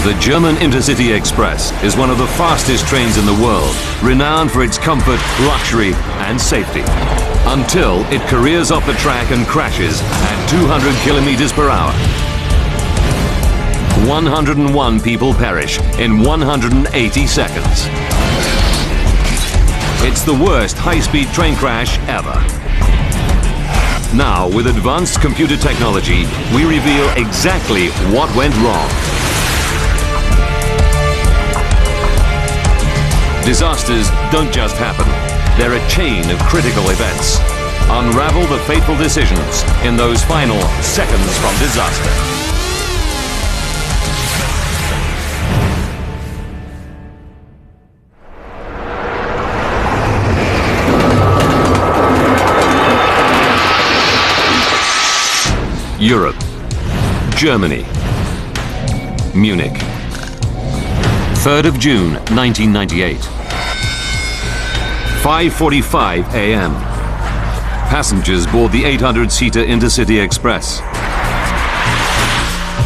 The German Intercity Express is one of the fastest trains in the world, renowned for its comfort, luxury and safety. Until it careers off the track and crashes at 200 kilometers per hour. 101 people perish in 180 seconds. It's the worst high-speed train crash ever. Now, with advanced computer technology, we reveal exactly what went wrong. Disasters don't just happen. They're a chain of critical events. Unravel the fateful decisions in those final seconds from disaster. Europe, Germany, Munich. 3rd of June, 1998. 5:45 a.m. Passengers board the 800-seater Intercity Express.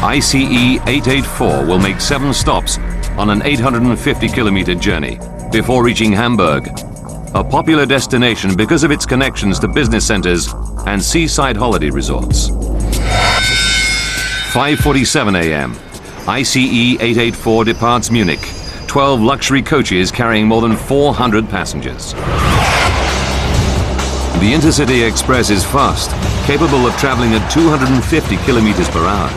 ICE 884 will make 7 stops on an 850-kilometer journey before reaching Hamburg, a popular destination because of its connections to business centers and seaside holiday resorts. 5:47 a.m. ICE 884 departs Munich, 12 luxury coaches carrying more than 400 passengers. The Intercity Express is fast, capable of traveling at 250 kilometers per hour.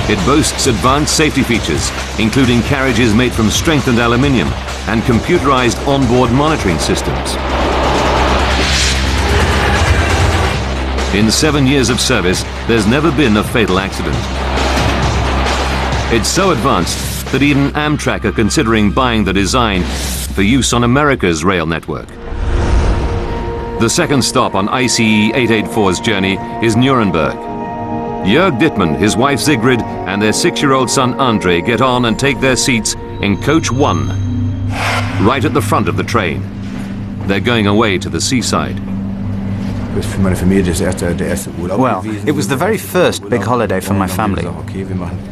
It boasts advanced safety features, including carriages made from strengthened aluminium and computerized onboard monitoring systems. In 7 years of service, there's never been a fatal accident. It's so advanced that even Amtrak are considering buying the design for use on America's rail network. The second stop on ICE 884's journey is Nuremberg. Jörg Dittmann, his wife Sigrid, and their 6-year-old son Andre get on and take their seats in coach 1, right at the front of the train. They're going away to the seaside. Well, it was the very first big holiday for my family.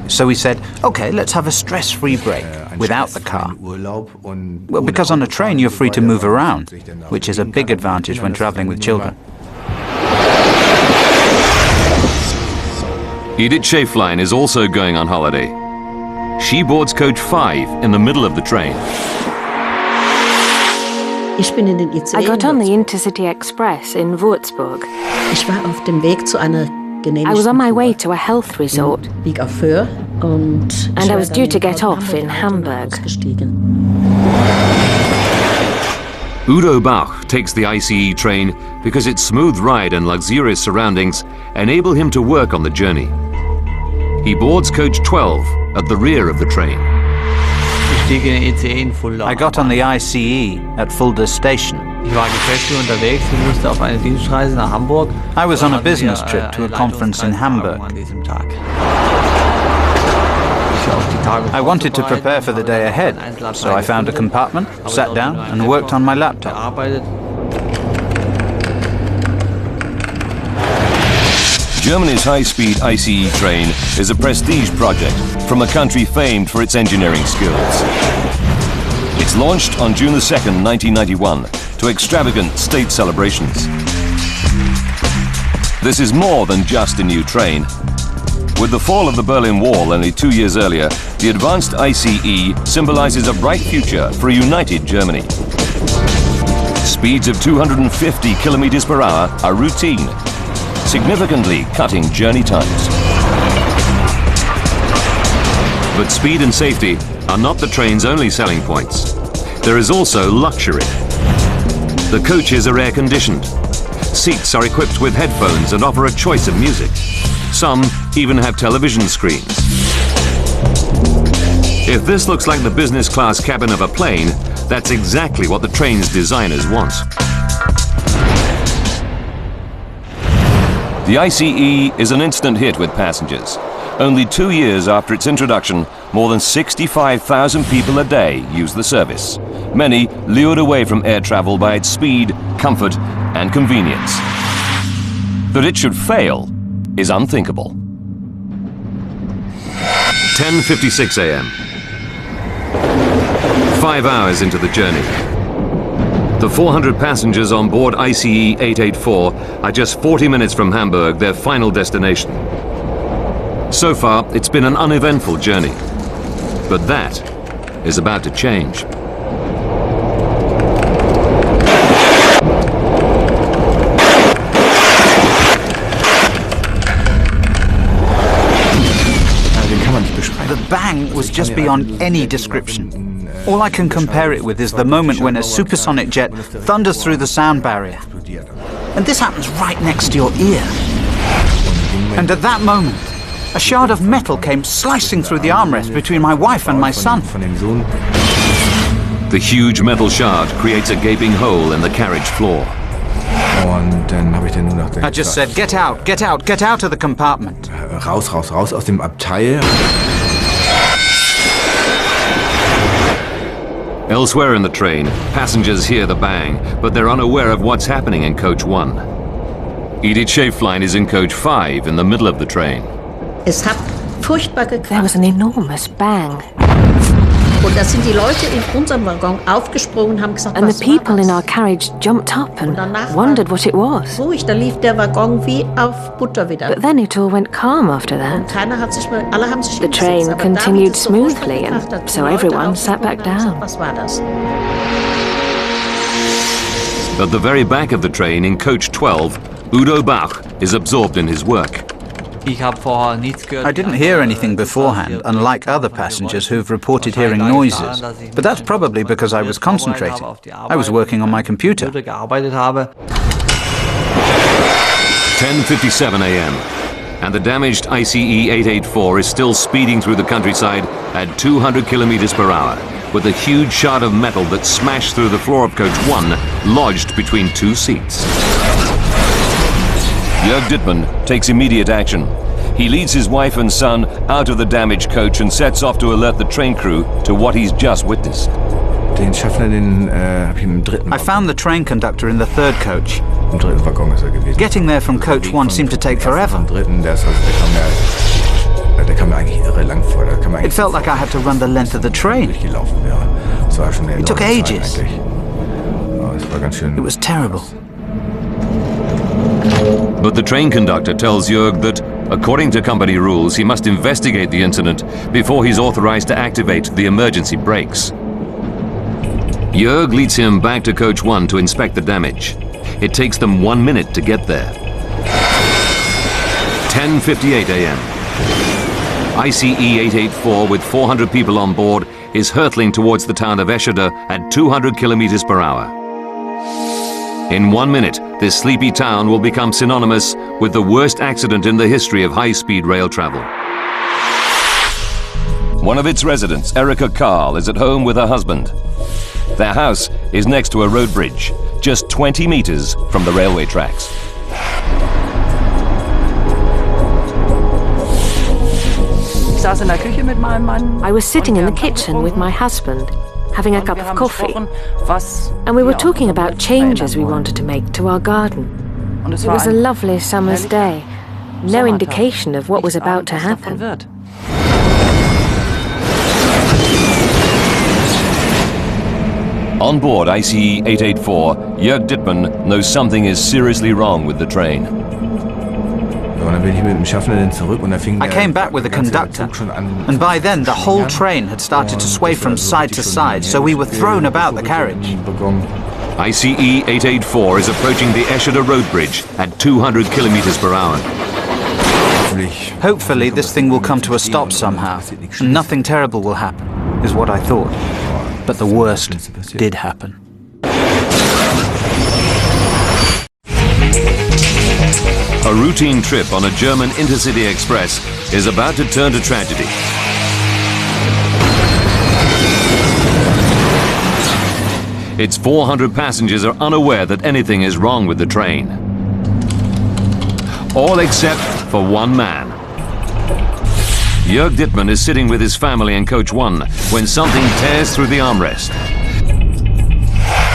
So we said, okay, let's have a stress-free break without the car. Well, because on a train you're free to move around, which is a big advantage when traveling with children. Edith Schäflein is also going on holiday. She boards coach 5 in the middle of the train. I got on the Intercity Express in Würzburg. I was on my way to a health resort, and I was due to get off in Hamburg. Udo Bauch takes the ICE train because its smooth ride and luxurious surroundings enable him to work on the journey. He boards coach 12 at the rear of the train. I got on the ICE at Fulda station. I was on a business trip to a conference in Hamburg. I wanted to prepare for the day ahead, so I found a compartment, sat down and worked on my laptop. Germany's high-speed ICE train is a prestige project from a country famed for its engineering skills. It's launched on June 2nd, 1991, to extravagant state celebrations. This is more than just a new train. With the fall of the Berlin Wall only 2 years earlier, the advanced ICE symbolizes a bright future for a united Germany. Speeds of 250 kilometers per hour are routine, significantly cutting journey times. But speed and safety are not the train's only selling points. There is also luxury. The coaches are air-conditioned. Seats are equipped with headphones and offer a choice of music. Some even have television screens. If this looks like the business class cabin of a plane, that's exactly what the train's designers want. The ICE is an instant hit with passengers. Only 2 years after its introduction, more than 65,000 people a day use the service. Many lured away from air travel by its speed, comfort, and convenience. That it should fail is unthinkable. 10:56 a.m. 5 hours into the journey. The 400 passengers on board ICE 884 are just 40 minutes from Hamburg, their final destination. So far, it's been an uneventful journey. But that is about to change. The bang was just beyond any description. All I can compare it with is the moment when a supersonic jet thunders through the sound barrier. And this happens right next to your ear. And at that moment, a shard of metal came slicing through the armrest between my wife and my son. The huge metal shard creates a gaping hole in the carriage floor. I just said, get out, get out, get out of the compartment. Raus, raus, raus aus dem Abteil. Elsewhere in the train, passengers hear the bang, but they're unaware of what's happening in Coach 1. Edith Schäflein is in Coach 5 in the middle of the train. There was an enormous bang. Und da sind die Leute in unserem Waggon aufgesprungen und haben gesagt, And the people in our carriage jumped up and wondered what it was. ruhig, da lief der Waggon wie auf Butter wieder. But then it all went calm after that. Keiner hat sich mehr, alle haben sich The hingesetzt, train aber continued David ist so ruhig smoothly, and betrachtet, so die Leute everyone sat back aufgesprungen haben down. gesagt, was war das? At the very back of the train in Coach 12, Udo Bach is absorbed in his work. I didn't hear anything beforehand, unlike other passengers who've reported hearing noises. But that's probably because I was concentrating. I was working on my computer. 10:57 a.m. and the damaged ICE 884 is still speeding through the countryside at 200 kilometers per hour, with a huge shard of metal that smashed through the floor of Coach 1 lodged between two seats. Jörg Dittmann takes immediate action. He leads his wife and son out of the damaged coach and sets off to alert the train crew to what he's just witnessed. Den Schaffner, den habe ich im dritten I found the train conductor in the third coach. Im dritten Waggon ist gewesen. Getting there from Coach 1 seemed to take forever. Im dritten, der kam mir eigentlich irre lang vor. Da kam mir It felt like I had to run the length of the train. durchgelaufen wäre. Das war schon eine It took enorme Zeit ages. eigentlich. Ja, es war ganz schön. It was terrible. But the train conductor tells Jörg that, according to company rules, he must investigate the incident before he's authorized to activate the emergency brakes. Jörg leads him back to Coach 1 to inspect the damage. It takes them 1 minute to get there. 10:58 a.m. ICE 884 with 400 people on board is hurtling towards the town of Eschede at 200 kilometers per hour. In 1 minute, this sleepy town will become synonymous with the worst accident in the history of high-speed rail travel. One of its residents, Erika Karl, is at home with her husband. Their house is next to a road bridge, just 20 meters from the railway tracks. I was sitting in the kitchen with my husband, having a cup of coffee, and we were talking about changes we wanted to make to our garden. It was a lovely summer's day, no indication of what was about to happen. On board ICE 884, Jörg Dittmann knows something is seriously wrong with the train. I came back with the conductor, and by then the whole train had started to sway from side to side, so we were thrown about the carriage. ICE 884 is approaching the Eschede road bridge at 200 kilometers per hour. Hopefully this thing will come to a stop somehow, and nothing terrible will happen, is what I thought. But the worst did happen. A routine trip on a German intercity express is about to turn to tragedy. Its 400 passengers are unaware that anything is wrong with the train. All except for one man. Jörg Dittmann is sitting with his family in Coach 1 when something tears through the armrest.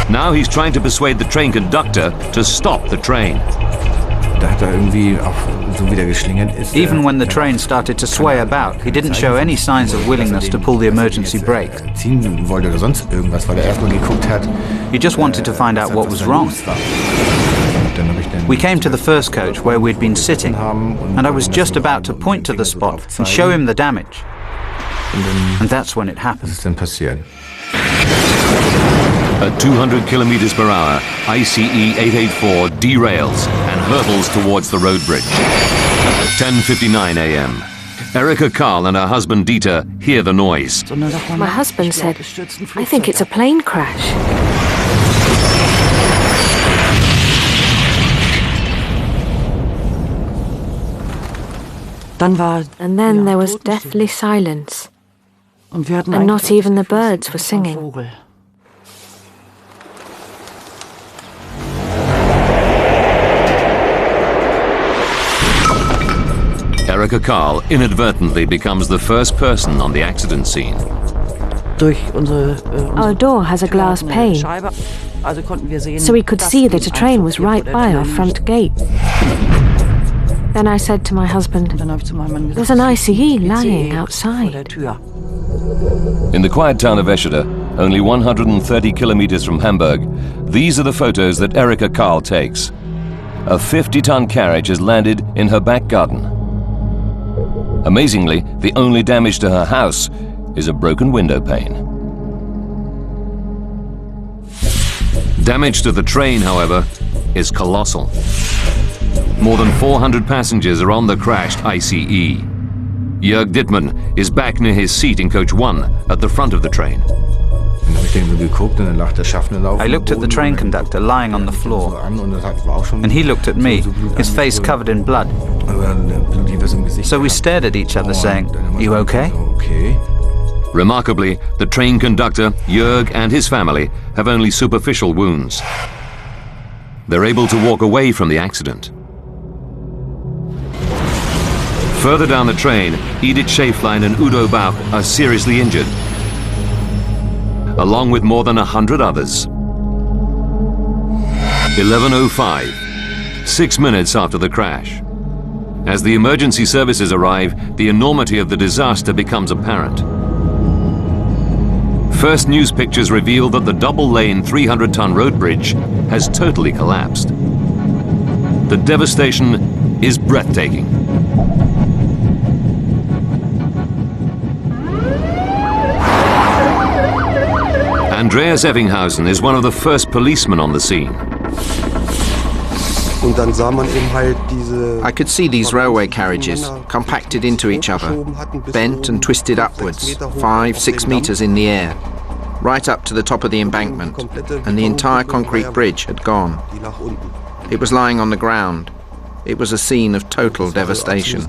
Now he's trying to persuade the train conductor to stop the train. Even when the train started to sway about, he didn't show any signs of willingness to pull the emergency brake. He just wanted to find out what was wrong. We came to the first coach where we'd been sitting, and I was just about to point to the spot and show him the damage. And that's when it happened. At 200 kilometers per hour, ICE 884 derails and hurtles towards the road bridge. 10:59 a.m. Erika Karl and her husband Dieter hear the noise. My husband said, "I think it's a plane crash." And then there was deathly silence, and not even the birds were singing. Erika Karl inadvertently becomes the first person on the accident scene. Our door has a glass pane, so we could see that a train was right by our front gate. Then I said to my husband, "There's an ICE lying outside." In the quiet town of Eschede, only 130 kilometers from Hamburg, these are the photos that Erika Karl takes. A 50-ton carriage has landed in her back garden. Amazingly, the only damage to her house is a broken window pane. Damage to the train, however, is colossal. More than 400 passengers are on the crashed ICE. Jörg Dittmann is back near his seat in coach 1 at the front of the train. I looked at the train conductor lying on the floor, and he looked at me, his face covered in blood. So we stared at each other saying, "You okay?" Remarkably, the train conductor, Jörg, and his family have only superficial wounds. They're able to walk away from the accident. Further down the train, Edith Schäflein and Udo Bauch are seriously injured, along with more than 100 others. 11:05, 6 minutes after the crash. As the emergency services arrive, the enormity of the disaster becomes apparent. First news pictures reveal that the double-lane 300-ton road bridge has totally collapsed. The devastation is breathtaking. Andreas Evinghausen is one of the first policemen on the scene. I could see these railway carriages compacted into each other, bent and twisted upwards, 5-6 meters in the air, right up to the top of the embankment, and the entire concrete bridge had gone. It was lying on the ground. It was a scene of total devastation.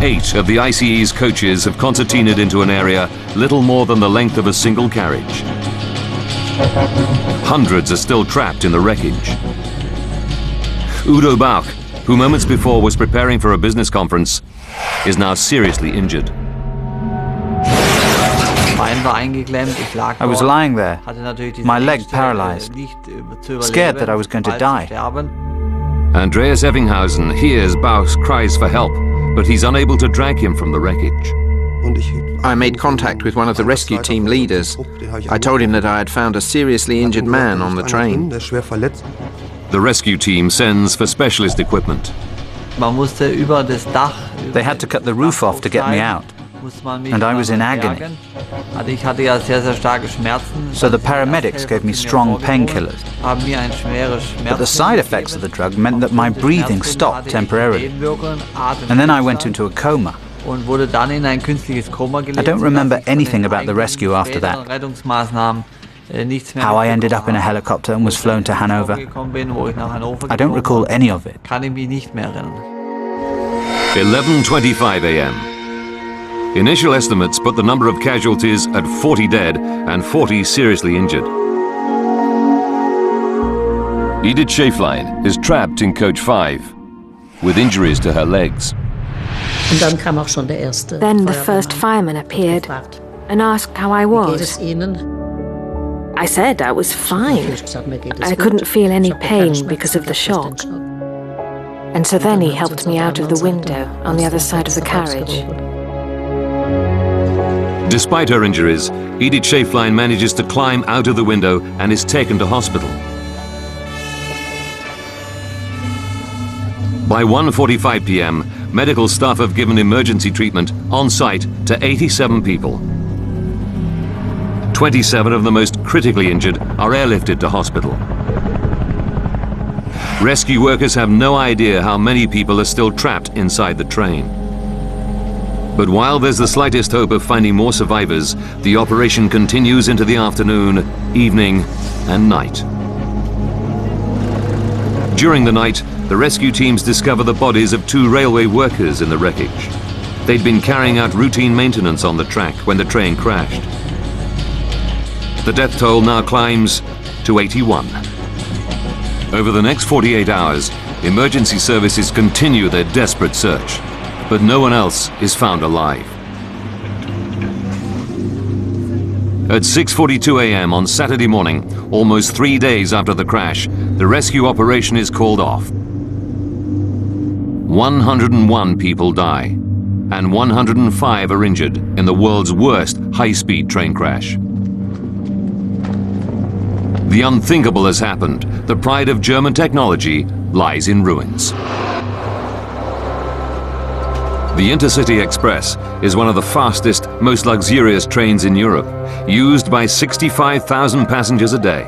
Eight of the ICE's coaches have concertinaed into an area little more than the length of a single carriage. Hundreds are still trapped in the wreckage. Udo Bauch, who moments before was preparing for a business conference, is now seriously injured. I was lying there, my leg paralyzed, scared that I was going to die. Andreas Evinghausen hears Bauch's cries for help, but he's unable to drag him from the wreckage. I made contact with one of the rescue team leaders. I told him that I had found a seriously injured man on the train. The rescue team sends for specialist equipment. They had to cut the roof off to get me out, and I was in agony. So the paramedics gave me strong painkillers. But the side effects of the drug meant that my breathing stopped temporarily, and then I went into a coma. I don't remember anything about the rescue after that. How I ended up in a helicopter and was flown to Hanover. I don't recall any of it. 11:25 a.m. Initial estimates put the number of casualties at 40 dead and 40 seriously injured. Edith Schäflein is trapped in coach 5 with injuries to her legs. Then the first fireman appeared and asked how I was. I said I was fine. I couldn't feel any pain because of the shock. And so then he helped me out of the window on the other side of the carriage. Despite her injuries, Edith Schäflein manages to climb out of the window and is taken to hospital. By 1:45 p.m., medical staff have given emergency treatment on site to 87 people. 27 of the most critically injured are airlifted to hospital. Rescue workers have no idea how many people are still trapped inside the train. But while there's the slightest hope of finding more survivors, the operation continues into the afternoon, evening, and night. During the night, the rescue teams discover the bodies of 2 railway workers in the wreckage. They'd been carrying out routine maintenance on the track when the train crashed. The death toll now climbs to 81. Over the next 48 hours, emergency services continue their desperate search, but no one else is found alive. At 6:42 a.m. on Saturday morning, almost 3 days after the crash, the rescue operation is called off. 101 people die, and 105 are injured in the world's worst high-speed train crash. The unthinkable has happened. The pride of German technology lies in ruins. The Intercity Express is one of the fastest, most luxurious trains in Europe, used by 65,000 passengers a day.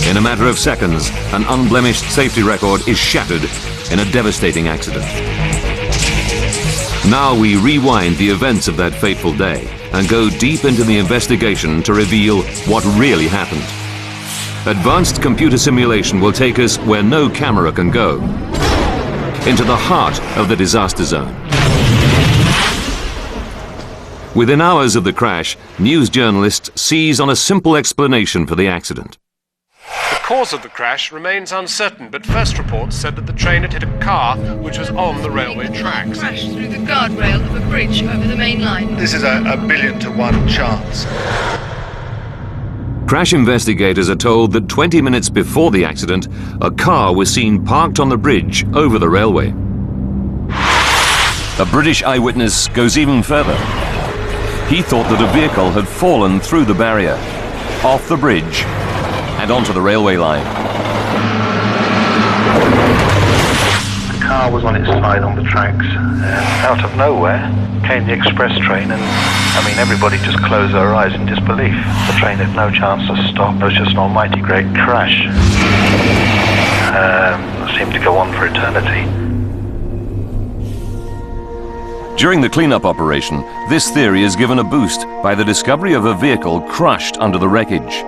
In a matter of seconds, an unblemished safety record is shattered in a devastating accident. Now we rewind the events of that fateful day and go deep into the investigation to reveal what really happened. Advanced computer simulation will take us where no camera can go, into the heart of the disaster zone. Within hours of the crash, news journalists seize on a simple explanation for the accident. The cause of the crash remains uncertain, but first reports said that the train had hit a car which was on the railway tracks. Crashed through the guardrail of a bridge over the main line. This is a 1,000,000 to 1 chance. Crash investigators are told that 20 minutes before the accident, a car was seen parked on the bridge over the railway. A British eyewitness goes even further. He thought that a vehicle had fallen through the barrier, off the bridge, and onto the railway line. The car was on its side on the tracks. Out of nowhere came the express train, and everybody just closed their eyes in disbelief. The train had no chance to stop. It was just an almighty great crash. It seemed to go on for eternity. During the cleanup operation, this theory is given a boost by the discovery of a vehicle crushed under the wreckage.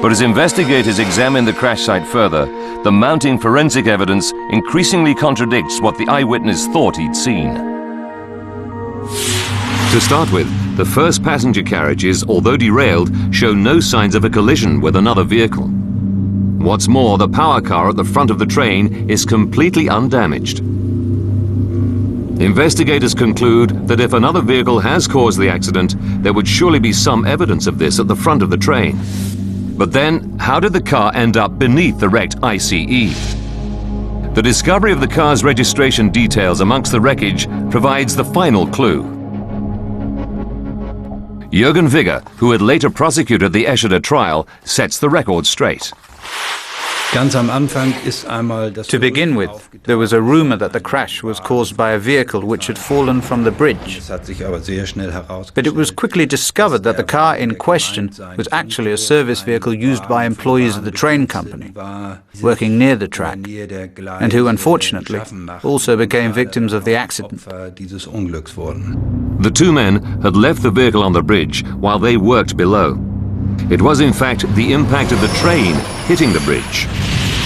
But as investigators examine the crash site further, the mounting forensic evidence increasingly contradicts what the eyewitness thought he'd seen. To start with, the first passenger carriages, although derailed, show no signs of a collision with another vehicle. What's more, the power car at the front of the train is completely undamaged. Investigators conclude that if another vehicle has caused the accident, there would surely be some evidence of this at the front of the train. But then, how did the car end up beneath the wrecked ICE? The discovery of the car's registration details amongst the wreckage provides the final clue. Jürgen Wigger, who had later prosecuted the Eschede trial, sets the record straight. To begin with, there was a rumor that the crash was caused by a vehicle which had fallen from the bridge. But it was quickly discovered that the car in question was actually a service vehicle used by employees of the train company, working near the track, and who, unfortunately, also became victims of the accident. The two men had left the vehicle on the bridge while they worked below. It was in fact the impact of the train hitting the bridge,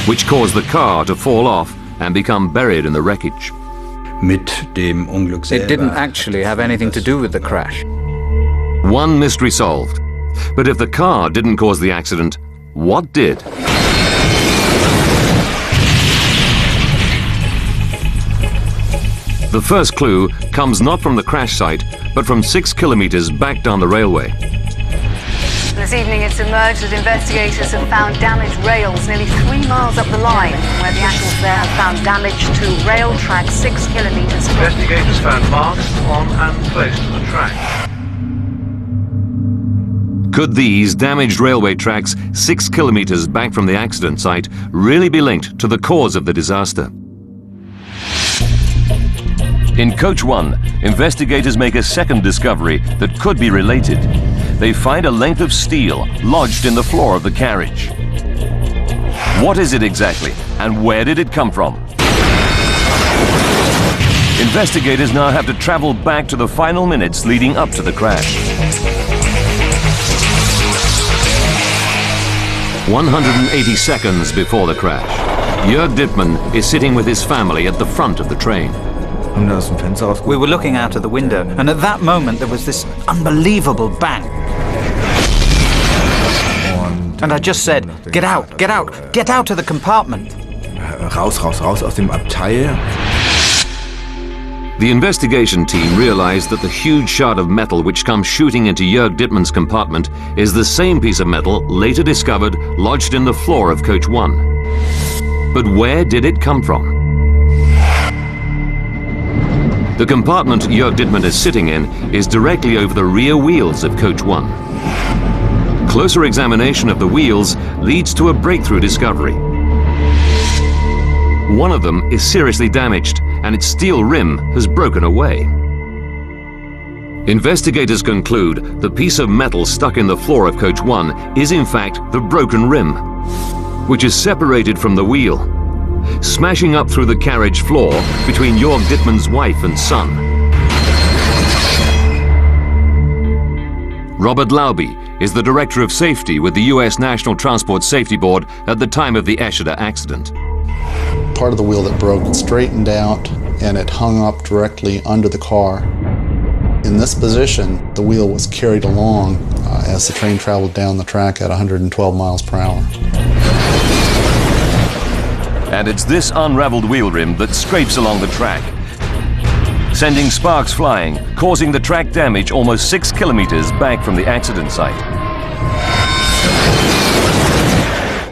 which caused the car to fall off and become buried in the wreckage. It didn't actually have anything to do with the crash. One mystery solved. But if the car didn't cause the accident, what did? The first clue comes not from the crash site, but from 6 kilometers back down the railway. This evening it's emerged that investigators have found damaged rails nearly 3 miles up the line, where the accidents there have found damage to rail track 6 kilometres. Investigators found marks on and close to the track. Could these damaged railway tracks 6 kilometres back from the accident site really be linked to the cause of the disaster? In Coach 1, investigators make a second discovery that could be related. They find a length of steel lodged in the floor of the carriage. What is it exactly, and where did it come from? Investigators now have to travel back to the final minutes leading up to the crash. 180 seconds before the crash, Jörg Dittmann is sitting with his family at the front of the train. We were looking out of the window, and at that moment there was this unbelievable bang. And I just said, "Get out, get out, get out of the compartment." Raus, raus, raus aus dem Abteil. The investigation team realized that the huge shard of metal which comes shooting into Jörg Dittmann's compartment is the same piece of metal later discovered lodged in the floor of Coach 1. But where did it come from? The compartment Jörg Dittmann is sitting in is directly over the rear wheels of Coach 1. Closer examination of the wheels leads to a breakthrough discovery. One of them is seriously damaged, and its steel rim has broken away. Investigators conclude the piece of metal stuck in the floor of Coach 1 is in fact the broken rim, which is separated from the wheel, smashing up through the carriage floor between Jörg Dittmann's wife and son. Robert Lauby is the Director of Safety with the US National Transport Safety Board at the time of the Eschede accident. Part of the wheel that broke straightened out and it hung up directly under the car. In this position, the wheel was carried along as the train traveled down the track at 112 miles per hour. And it's this unraveled wheel rim that scrapes along the track, sending sparks flying, causing the track damage almost 6 kilometers back from the accident site.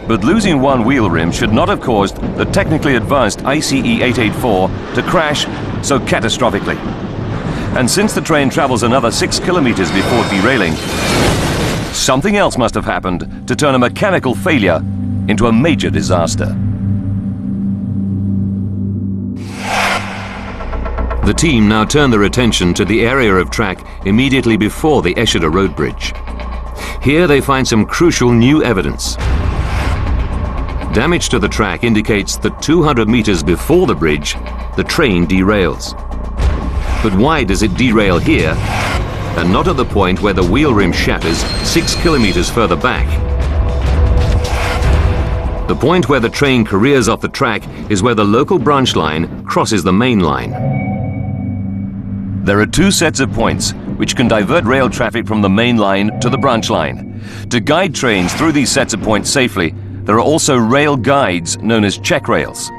But losing one wheel rim should not have caused the technically advanced ICE 884 to crash so catastrophically. And since the train travels another 6 kilometers before derailing, something else must have happened to turn a mechanical failure into a major disaster. The team now turn their attention to the area of track immediately before the Eschede road bridge. Here they find some crucial new evidence. Damage to the track indicates that 200 meters before the bridge, the train derails. But why does it derail here and not at the point where the wheel rim shatters 6 kilometers further back? The point where the train careers off the track is where the local branch line crosses the main line. There are two sets of points which can divert rail traffic from the main line to the branch line. To guide trains through these sets of points safely, there are also rail guides known as check rails.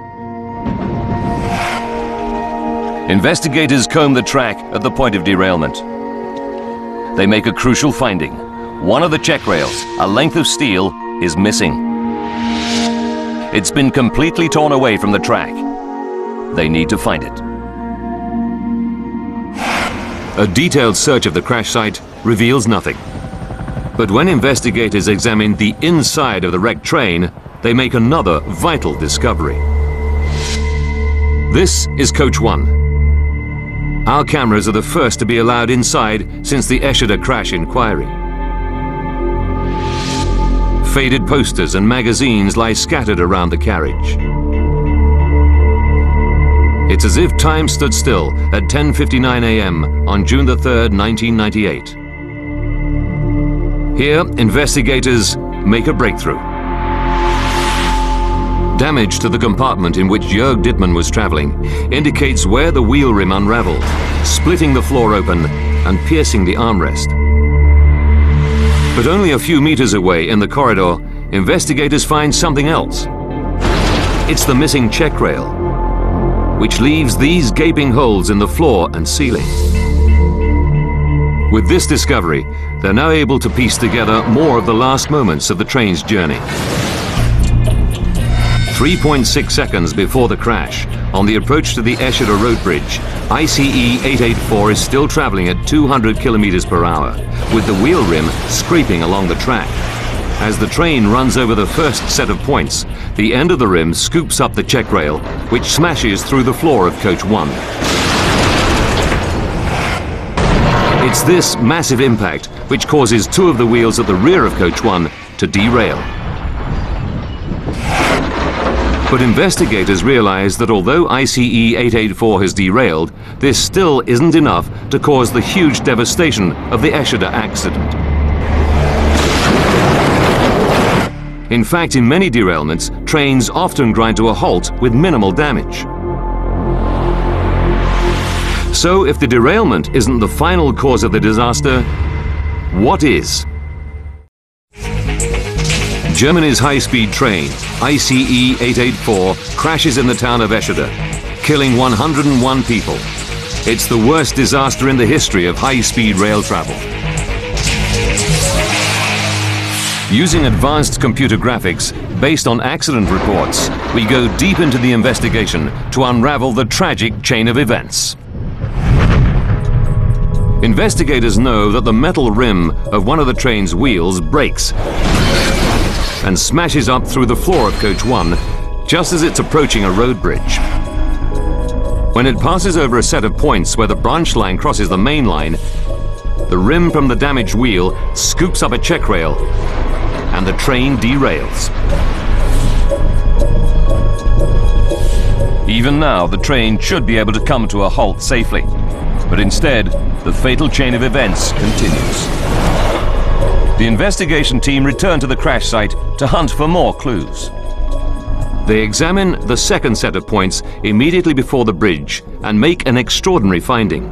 Investigators comb the track at the point of derailment. They make a crucial finding. One of the check rails, a length of steel, is missing. It's been completely torn away from the track. They need to find it. A detailed search of the crash site reveals nothing. But when investigators examine the inside of the wrecked train, they make another vital discovery. This is Coach 1. Our cameras are the first to be allowed inside since the Eschede crash inquiry. Faded posters and magazines lie scattered around the carriage. It's as if time stood still at 10:59 a.m. on June the 3rd, 1998. Here, investigators make a breakthrough. Damage to the compartment in which Jörg Dittmann was traveling indicates where the wheel rim unraveled, splitting the floor open and piercing the armrest. But only a few meters away in the corridor, investigators find something else. It's the missing check rail, which leaves these gaping holes in the floor and ceiling. With this discovery, they're now able to piece together more of the last moments of the train's journey. 3.6 seconds before the crash, on the approach to the Eschede road bridge, ICE 884 is still traveling at 200 kilometers per hour, with the wheel rim scraping along the track. As the train runs over the first set of points, the end of the rim scoops up the check rail, which smashes through the floor of coach 1. It's this massive impact which causes two of the wheels at the rear of coach 1 to derail. But investigators realize that although ICE 884 has derailed, this still isn't enough to cause the huge devastation of the Eschede accident. In fact, in many derailments, trains often grind to a halt with minimal damage. So if the derailment isn't the final cause of the disaster, what is? Germany's high-speed train, ICE 884, crashes in the town of Eschede, killing 101 people. It's the worst disaster in the history of high-speed rail travel. Using advanced computer graphics based on accident reports, we go deep into the investigation to unravel the tragic chain of events. Investigators know that the metal rim of one of the train's wheels breaks and smashes up through the floor of coach 1 just as it's approaching a road bridge. When it passes over a set of points where the branch line crosses the main line, the rim from the damaged wheel scoops up a check rail and the train derails. Even now, the train should be able to come to a halt safely, but instead, the fatal chain of events continues. The investigation team return to the crash site to hunt for more clues. They examine the second set of points immediately before the bridge and make an extraordinary finding.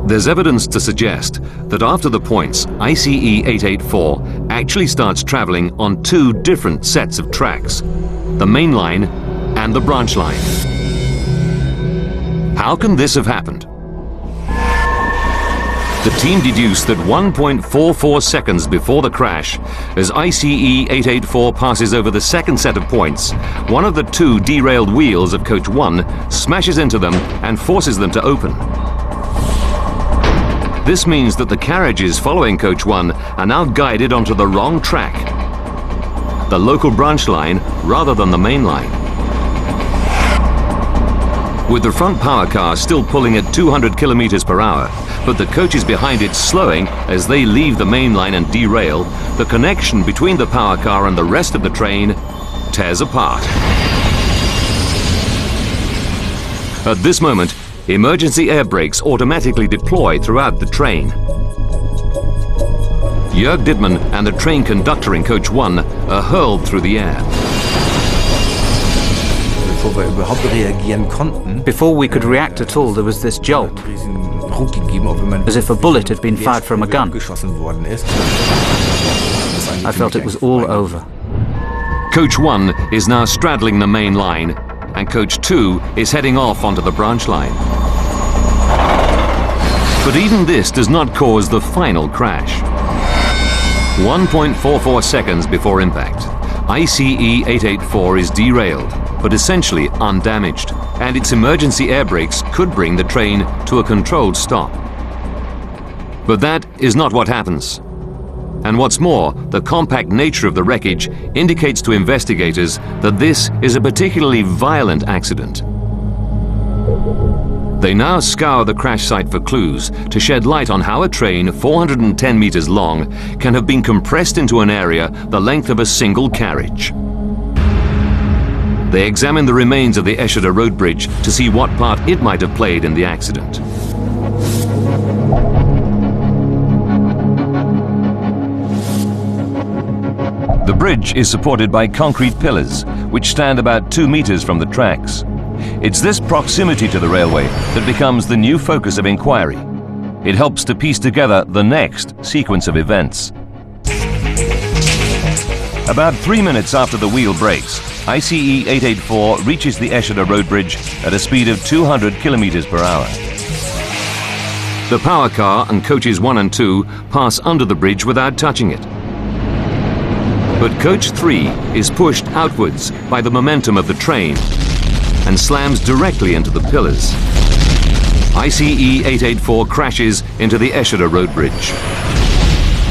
There's evidence to suggest that after the points, ICE 884 actually starts traveling on two different sets of tracks, the main line and the branch line. How can this have happened? The team deduced that 1.44 seconds before the crash, as ICE 884 passes over the second set of points, one of the two derailed wheels of coach 1 smashes into them and forces them to open. This means that the carriages following coach 1 are now guided onto the wrong track, the local branch line rather than the main line. With the front power car still pulling at 200 kilometers per hour, but the coaches behind it slowing as they leave the main line and derail, the connection between the power car and the rest of the train tears apart. At this moment, emergency air brakes automatically deploy throughout the train. Jörg Dittmann and the train conductor in coach 1 are hurled through the air. Before we could react at all, there was this jolt, as if a bullet had been fired from a gun. I felt it was all over. Coach 1 is now straddling the main line, and coach 2 is heading off onto the branch line. But even this does not cause the final crash. 1.44 seconds before impact, ICE 884 is derailed, but essentially undamaged, and its emergency air brakes could bring the train to a controlled stop. But that is not what happens. And what's more, the compact nature of the wreckage indicates to investigators that this is a particularly violent accident. They now scour the crash site for clues to shed light on how a train 410 meters long can have been compressed into an area the length of a single carriage. They examine the remains of the Eschede road bridge to see what part it might have played in the accident. The bridge is supported by concrete pillars, which stand about 2 meters from the tracks. It's this proximity to the railway that becomes the new focus of inquiry. It helps to piece together the next sequence of events. About 3 minutes after the wheel breaks, ICE 884 reaches the Eschede road bridge at a speed of 200 kilometers per hour. The power car and coaches 1 and 2 pass under the bridge without touching it. But coach 3 is pushed outwards by the momentum of the train and slams directly into the pillars. ICE 884 crashes into the Eschede road bridge.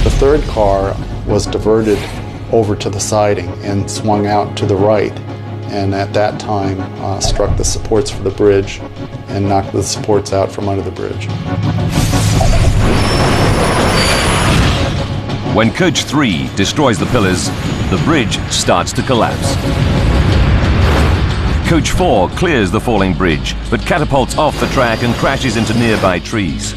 The third car was diverted over to the siding and swung out to the right, and at that time struck the supports for the bridge and knocked the supports out from under the bridge. When coach 3 destroys the pillars, the bridge starts to collapse. Coach 4 clears the falling bridge, but catapults off the track and crashes into nearby trees.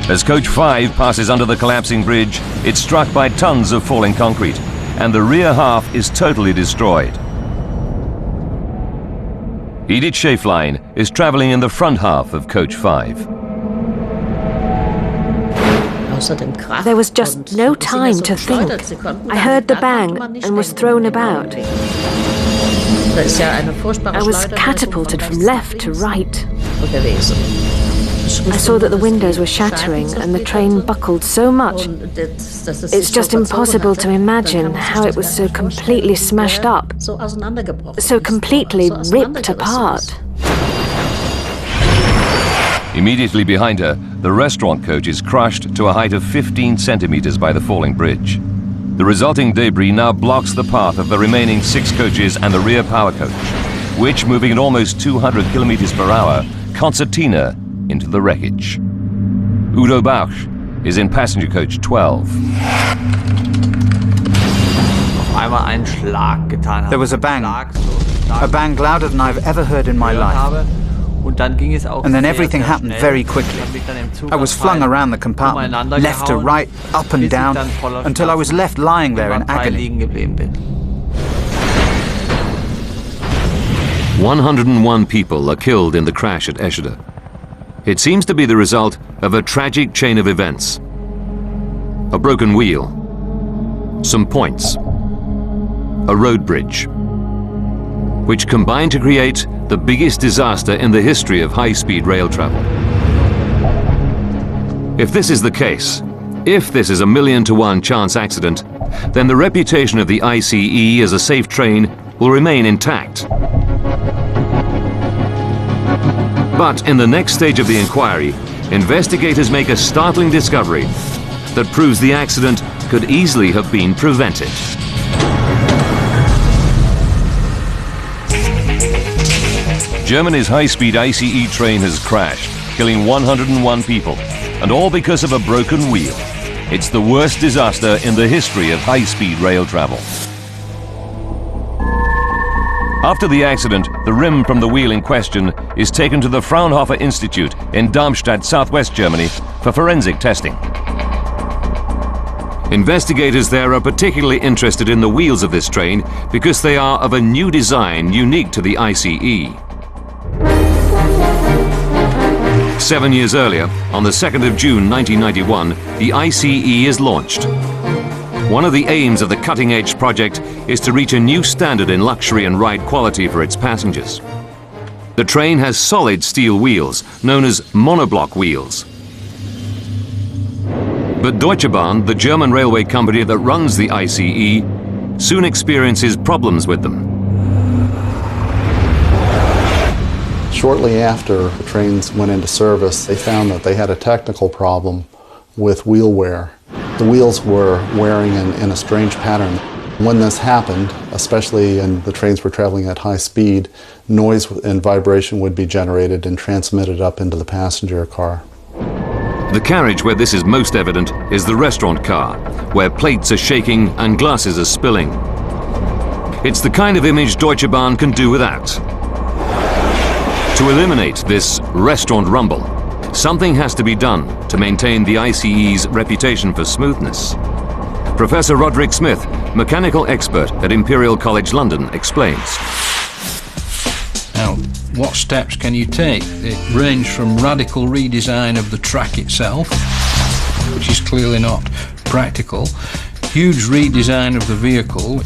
As coach 5 passes under the collapsing bridge, it's struck by tons of falling concrete, and the rear half is totally destroyed. Edith Schäflein is traveling in the front half of coach 5. There was just no time to think. I heard the bang and was thrown about. I was catapulted from left to right. I saw that the windows were shattering and the train buckled so much. It's just impossible to imagine how it was so completely smashed up, so completely ripped apart. Immediately behind her, the restaurant coach is crushed to a height of 15 centimeters by the falling bridge. The resulting debris now blocks the path of the remaining 6 coaches and the rear power coach, which, moving at almost 200 kilometers per hour, concertina into the wreckage. Udo Bausch is in passenger coach 12. There was a bang louder than I've ever heard in my life. And then everything happened very quickly. I was flung around the compartment, left to right, up and down, until I was left lying there in agony. 101 people are killed in the crash at Eschede. It seems to be the result of a tragic chain of events. A broken wheel, some points, a road bridge, which combined to create the biggest disaster in the history of high-speed rail travel. If this is the case, if this is a 1,000,000-to-1 chance accident, then the reputation of the ICE as a safe train will remain intact. But in the next stage of the inquiry, investigators make a startling discovery that proves the accident could easily have been prevented. Germany's high-speed ICE train has crashed, killing 101 people, and all because of a broken wheel. It's the worst disaster in the history of high-speed rail travel. After the accident, the rim from the wheel in question is taken to the Fraunhofer Institute in Darmstadt, southwest Germany, for forensic testing. Investigators there are particularly interested in the wheels of this train because they are of a new design unique to the ICE. 7 years earlier, on the 2nd of June 1991, the ICE is launched. One of the aims of the cutting-edge project is to reach a new standard in luxury and ride quality for its passengers. The train has solid steel wheels, known as monoblock wheels. But Deutsche Bahn, the German railway company that runs the ICE, soon experiences problems with them. Shortly after the trains went into service, they found that they had a technical problem with wheel wear. The wheels were wearing in a strange pattern. When this happened, especially when the trains were traveling at high speed, noise and vibration would be generated and transmitted up into the passenger car. The carriage where this is most evident is the restaurant car, where plates are shaking and glasses are spilling. It's the kind of image Deutsche Bahn can do without. To eliminate this restaurant rumble, something has to be done to maintain the ICE's reputation for smoothness. Professor Roderick Smith, mechanical expert at Imperial College London, explains. Now, what steps can you take? It range from radical redesign of the track itself, which is clearly not practical, huge redesign of the vehicle,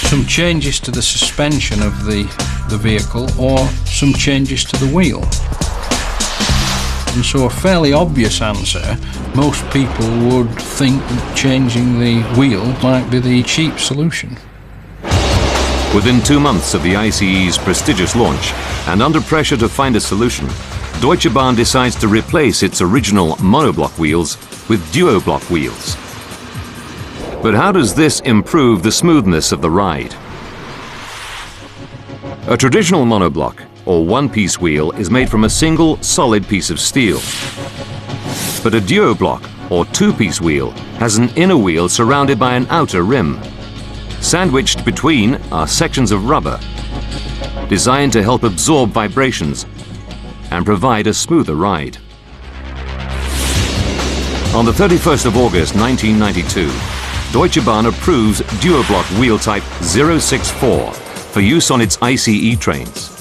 some changes to the suspension of the vehicle, or some changes to the wheel. And so a fairly obvious answer, most people would think that changing the wheel might be the cheap solution. Within 2 months of the ICE's prestigious launch, and under pressure to find a solution, Deutsche Bahn decides to replace its original monoblock wheels with duoblock wheels. But how does this improve the smoothness of the ride? A traditional monoblock, or one-piece wheel, is made from a single solid piece of steel. But a duoblock, or two-piece wheel, has an inner wheel surrounded by an outer rim. Sandwiched between are sections of rubber, designed to help absorb vibrations and provide a smoother ride. On the 31st of August 1992, Deutsche Bahn approves duoblock wheel type 064 for use on its ICE trains.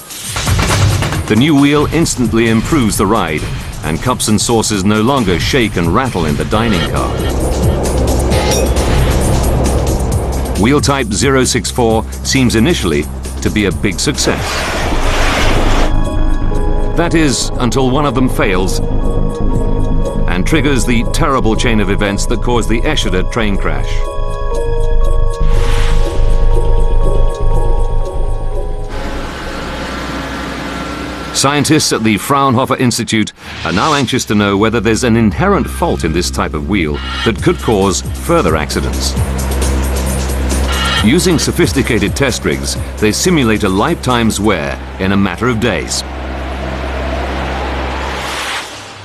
The new wheel instantly improves the ride, and cups and saucers no longer shake and rattle in the dining car. Wheel type 064 seems initially to be a big success. That is, until one of them fails and triggers the terrible chain of events that caused the Eschede train crash. Scientists at the Fraunhofer Institute are now anxious to know whether there's an inherent fault in this type of wheel that could cause further accidents. Using sophisticated test rigs, they simulate a lifetime's wear in a matter of days.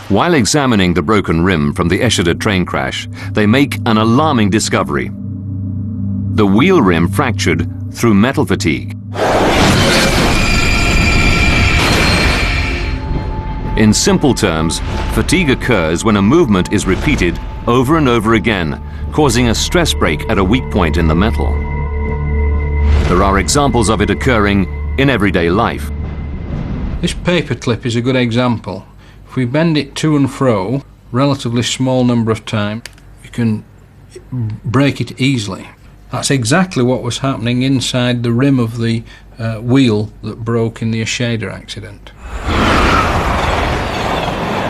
While examining the broken rim from the Eschede train crash, they make an alarming discovery. The wheel rim fractured through metal fatigue. In simple terms, fatigue occurs when a movement is repeated over and over again, causing a stress break at a weak point in the metal. There are examples of it occurring in everyday life. This paper clip is a good example. If we bend it to and fro, relatively small number of times, you can break it easily. That's exactly what was happening inside the rim of the wheel that broke in the Eschede accident.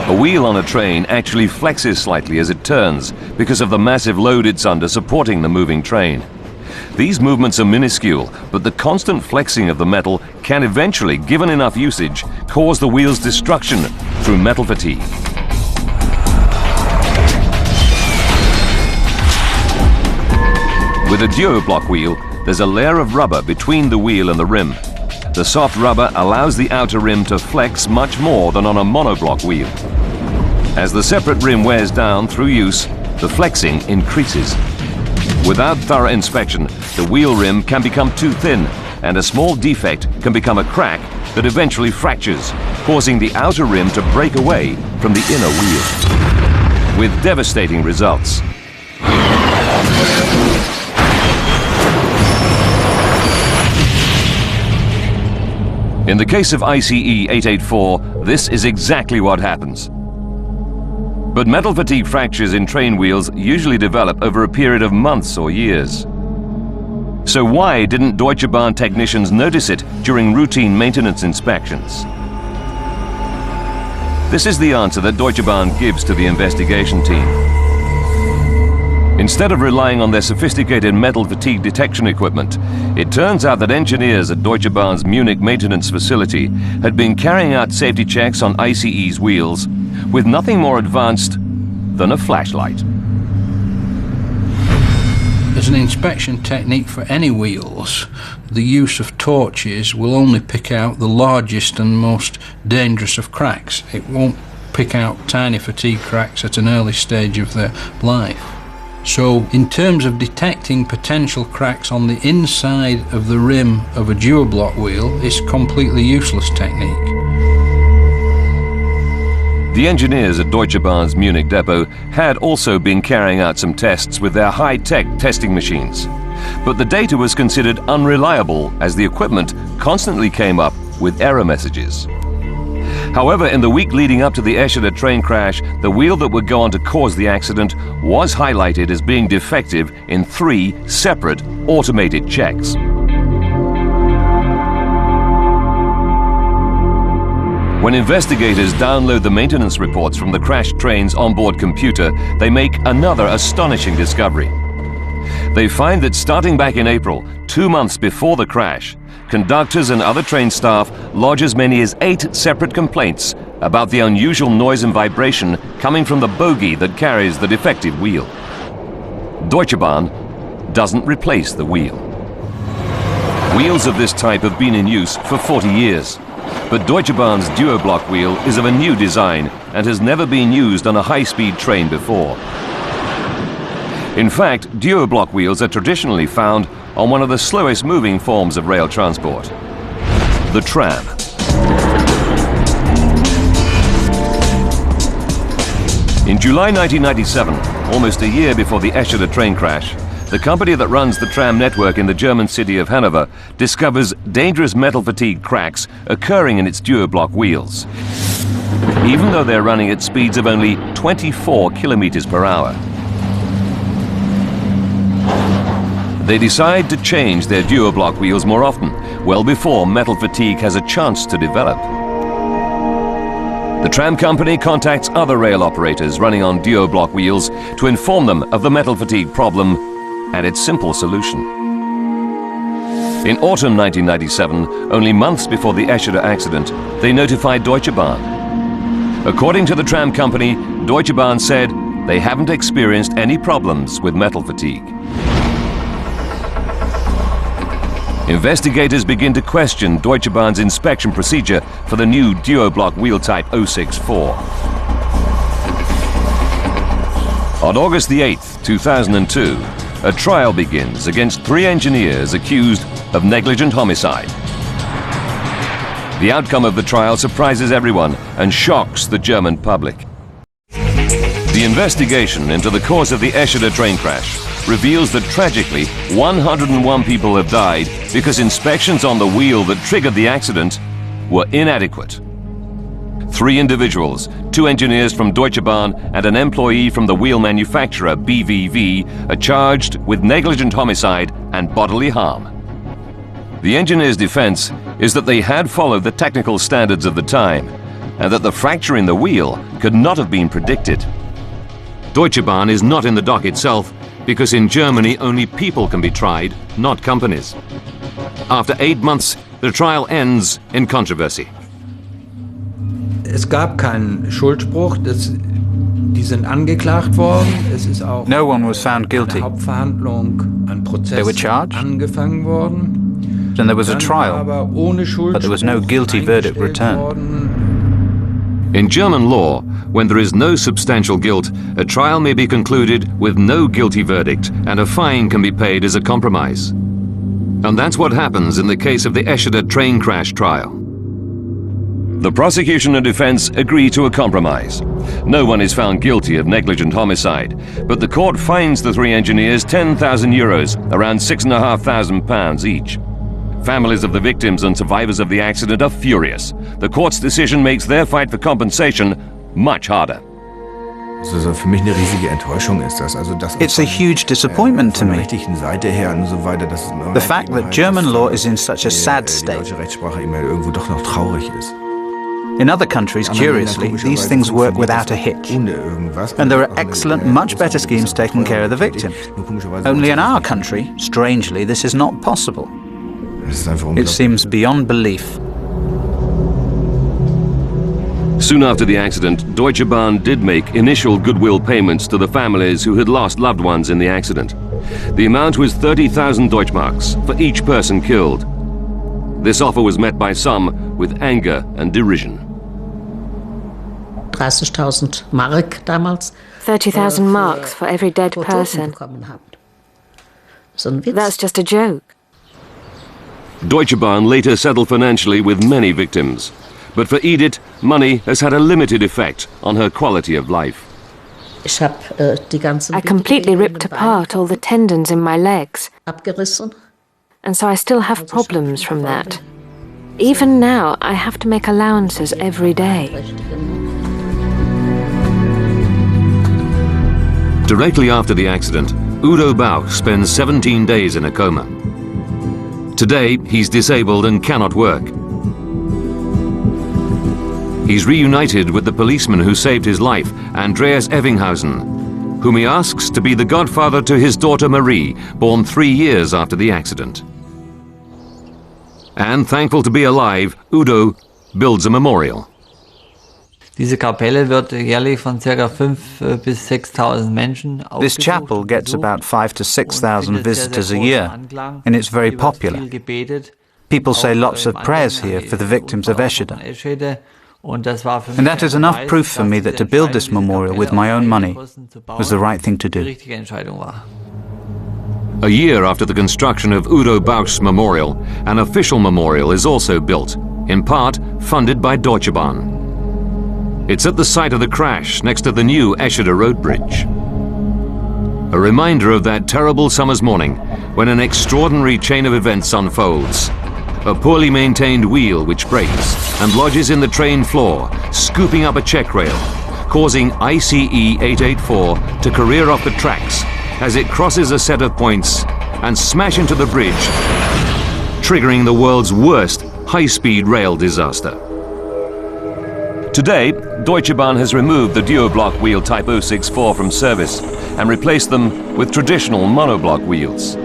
A wheel on a train actually flexes slightly as it turns because of the massive load it's under supporting the moving train. These movements are minuscule, but the constant flexing of the metal can eventually, given enough usage, cause the wheel's destruction through metal fatigue. With a duoblock wheel, there's a layer of rubber between the wheel and the rim. The soft rubber allows the outer rim to flex much more than on a monoblock wheel. As the separate rim wears down through use, the flexing increases. Without thorough inspection, the wheel rim can become too thin, and a small defect can become a crack that eventually fractures, causing the outer rim to break away from the inner wheel, with devastating results. In the case of ICE 884, this is exactly what happens. But metal fatigue fractures in train wheels usually develop over a period of months or years. So why didn't Deutsche Bahn technicians notice it during routine maintenance inspections? This is the answer that Deutsche Bahn gives to the investigation team. Instead of relying on their sophisticated metal fatigue detection equipment, it turns out that engineers at Deutsche Bahn's Munich maintenance facility had been carrying out safety checks on ICE's wheels with nothing more advanced than a flashlight. As an inspection technique for any wheels, the use of torches will only pick out the largest and most dangerous of cracks. It won't pick out tiny fatigue cracks at an early stage of their life. So, in terms of detecting potential cracks on the inside of the rim of a duoblock wheel, it's a completely useless technique. The engineers at Deutsche Bahn's Munich depot had also been carrying out some tests with their high-tech testing machines. But the data was considered unreliable as the equipment constantly came up with error messages. However, in the week leading up to the Eschede train crash, the wheel that would go on to cause the accident was highlighted as being defective in 3 separate automated checks. When investigators download the maintenance reports from the crashed train's onboard computer, they make another astonishing discovery. They find that starting back in April, 2 months before the crash, conductors and other train staff lodge as many as 8 separate complaints about the unusual noise and vibration coming from the bogie that carries the defective wheel. Deutsche Bahn doesn't replace the wheel. Wheels of this type have been in use for 40 years. But Deutsche Bahn's duo-block wheel is of a new design and has never been used on a high-speed train before. In fact, duo-block wheels are traditionally found on one of the slowest moving forms of rail transport, the tram. In July 1997, almost a year before the Eschede train crash, the company that runs the tram network in the German city of Hanover discovers dangerous metal fatigue cracks occurring in its duo-block wheels, even though they're running at speeds of only 24 kilometers per hour. They decide to change their duo-block wheels more often, well before metal fatigue has a chance to develop. The tram company contacts other rail operators running on duo-block wheels to inform them of the metal fatigue problem and its simple solution. In autumn 1997, only months before the Eschede accident, they notified Deutsche Bahn. According to the tram company, Deutsche Bahn said they haven't experienced any problems with metal fatigue. Investigators begin to question Deutsche Bahn's inspection procedure for the new duo-block wheel type 064. On August the 8th, 2002, a trial begins against 3 engineers accused of negligent homicide. The outcome of the trial surprises everyone and shocks the German public. The investigation into the cause of the Eschede train crash reveals that tragically 101 people have died because inspections on the wheel that triggered the accident were inadequate. 3 individuals, 2 engineers from Deutsche Bahn and an employee from the wheel manufacturer BVV, are charged with negligent homicide and bodily harm. The engineers' defense is that they had followed the technical standards of the time and that the fracture in the wheel could not have been predicted. Deutsche Bahn is not in the dock itself because in Germany only people can be tried, not companies. After 8 months, the trial ends in controversy. Es gab keinen Schuldspruch, die sind angeklagt worden. Es ist auch no one was found guilty. Eine Hauptverhandlung, ein Prozess they were charged, angefangen worden. Then there was a trial, but there was no guilty verdict returned. In German law, when there is no substantial guilt, a trial may be concluded with no guilty verdict and a fine can be paid as a compromise. And that's what happens in the case of the Eschede train crash trial. The prosecution and defense agree to a compromise. No one is found guilty of negligent homicide, but the court fines the 3 engineers €10,000, around £6,500 each. Families of the victims and survivors of the accident are furious. The court's decision makes their fight for compensation much harder. It's a huge disappointment to me. The fact that German law is in such a sad state. In other countries, curiously, these things work without a hitch. And there are excellent, much better schemes taking care of the victims. Only in our country, strangely, this is not possible. It seems beyond belief. Soon after the accident, Deutsche Bahn did make initial goodwill payments to the families who had lost loved ones in the accident. The amount was 30,000 Deutschmarks for each person killed. This offer was met by some with anger and derision. 30.000 Mark damals. 30,000 marks for every dead person. That's just a joke. Deutsche Bahn later settled financially with many victims. But for Edith, money has had a limited effect on her quality of life. I completely ripped apart all the tendons in my legs. And so I still have problems from that. Even now, I have to make allowances every day. Directly after the accident, Udo Bauch spends 17 days in a coma. Today, he's disabled and cannot work. He's reunited with the policeman who saved his life, Andreas Evinghausen, whom he asks to be the godfather to his daughter Marie, born 3 years after the accident. And thankful to be alive, Udo builds a memorial. Diese Kapelle wird jährlich von ca. 5.000 bis 6.000 Menschen. This chapel gets about 5,000 to 6,000 visitors a year, and it's very popular. People say lots of prayers here for the victims of Eschede. And that is enough proof for me that to build this memorial with my own money was the right thing to do. A year after the construction of Udo Bauch's memorial, an official memorial is also built, in part funded by Deutsche Bahn. It's at the site of the crash next to the new Eschede road bridge. A reminder of that terrible summer's morning when an extraordinary chain of events unfolds. A poorly maintained wheel which breaks and lodges in the train floor, scooping up a check rail, causing ICE 884 to career off the tracks as it crosses a set of points and smash into the bridge, triggering the world's worst high-speed rail disaster. Today, Deutsche Bahn has removed the duo-block wheel Type 064 from service and replaced them with traditional monoblock wheels.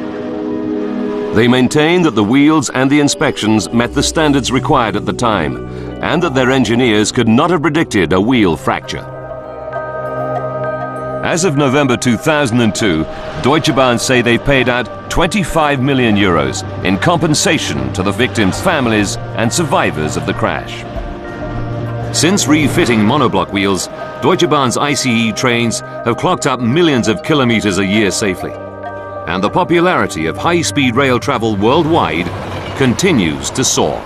They maintain that the wheels and the inspections met the standards required at the time, and that their engineers could not have predicted a wheel fracture. As of November 2002, Deutsche Bahn say they paid out 25 million euros in compensation to the victims' families and survivors of the crash. Since refitting monoblock wheels, Deutsche Bahn's ICE trains have clocked up millions of kilometers a year safely. And the popularity of high-speed rail travel worldwide continues to soar.